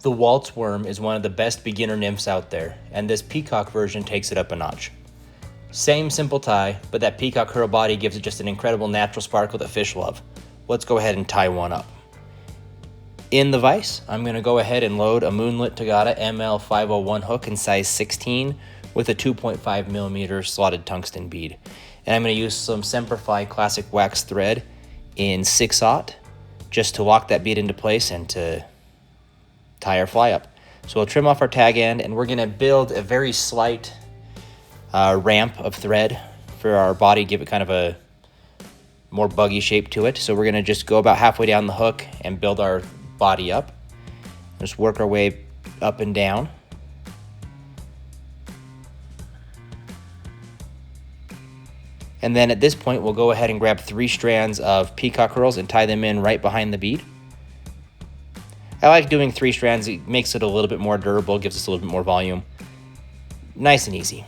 The Walt's worm is one of the best beginner nymphs out there, and this Peacock version takes it up a notch. Same simple tie, but that Peacock Herl body gives it just an incredible natural sparkle that fish love. Let's go ahead and tie one up. In the vise, I'm going to go ahead and load a Moonlit TOGATTA ML501 hook in size 16 with a 2.5mm slotted tungsten bead. And I'm going to use some Semperfli classic wax thread in 6/0 just to lock that bead into place and to tie our fly up. So we'll trim off our tag end, and we're going to build a very slight ramp of thread for our body, give it kind of a more buggy shape to it. So we're going to just go about halfway down the hook and build our body up. Just work our way up and down. And then at this point, we'll go ahead and grab 3 strands of Peacock Herls and tie them in right behind the bead. I like doing 3 strands. It makes it a little bit more durable, gives us a little bit more volume. Nice and easy.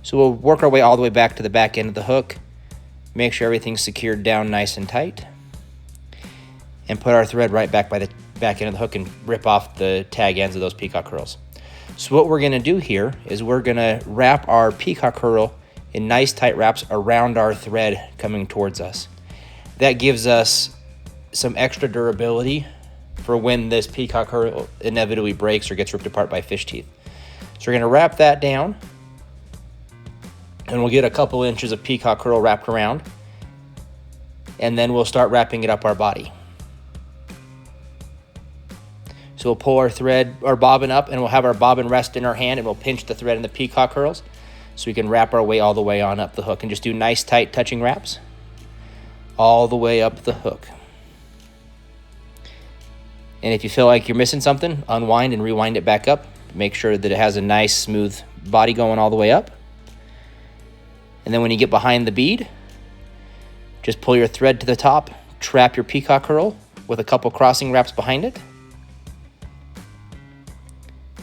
So we'll work our way all the way back to the back end of the hook, make sure everything's secured down nice and tight, and put our thread right back by the back end of the hook and rip off the tag ends of those Peacock Herls. So what we're gonna do here is we're gonna wrap our Peacock Herl in nice tight wraps around our thread coming towards us. That gives us some extra durability for when this Peacock Herl inevitably breaks or gets ripped apart by fish teeth. So we're gonna wrap that down, and we'll get a couple inches of Peacock Herl wrapped around, and then we'll start wrapping it up our body. So we'll pull our bobbin up, and we'll have our bobbin rest in our hand, and we'll pinch the thread in the Peacock Herls so we can wrap our way all the way on up the hook and just do nice tight touching wraps all the way up the hook. And if you feel like you're missing something, unwind and rewind it back up. Make sure that it has a nice smooth body going all the way up. And then when you get behind the bead, just pull your thread to the top, trap your Peacock Herl with a couple crossing wraps behind it,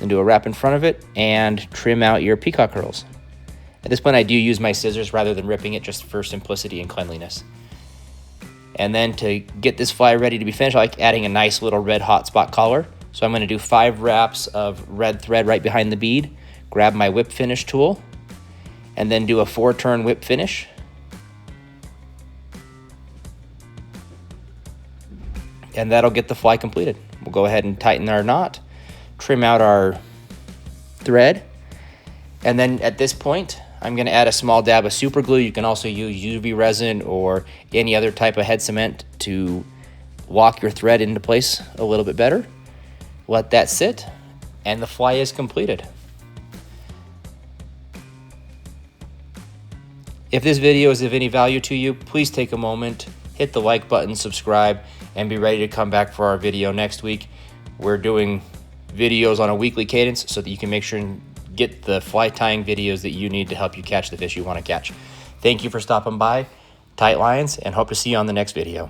and do a wrap in front of it and trim out your Peacock Herls. At this point, I do use my scissors rather than ripping it, just for simplicity and cleanliness. And then to get this fly ready to be finished, I like adding a nice little red hot spot collar. So I'm going to do 5 wraps of red thread right behind the bead, grab my whip finish tool, and then do a 4-turn whip finish. And that'll get the fly completed. We'll go ahead and tighten our knot, trim out our thread, and then at this point, I'm going to add a small dab of super glue. You can also use UV resin or any other type of head cement to lock your thread into place a little bit better. Let that sit, and the fly is completed. If this video is of any value to you, please take a moment, hit the like button, subscribe, and be ready to come back for our video next week. We're doing videos on a weekly cadence so that you can make sure and get the fly tying videos that you need to help you catch the fish you want to catch. Thank you for stopping by, Tight Lines, and hope to see you on the next video.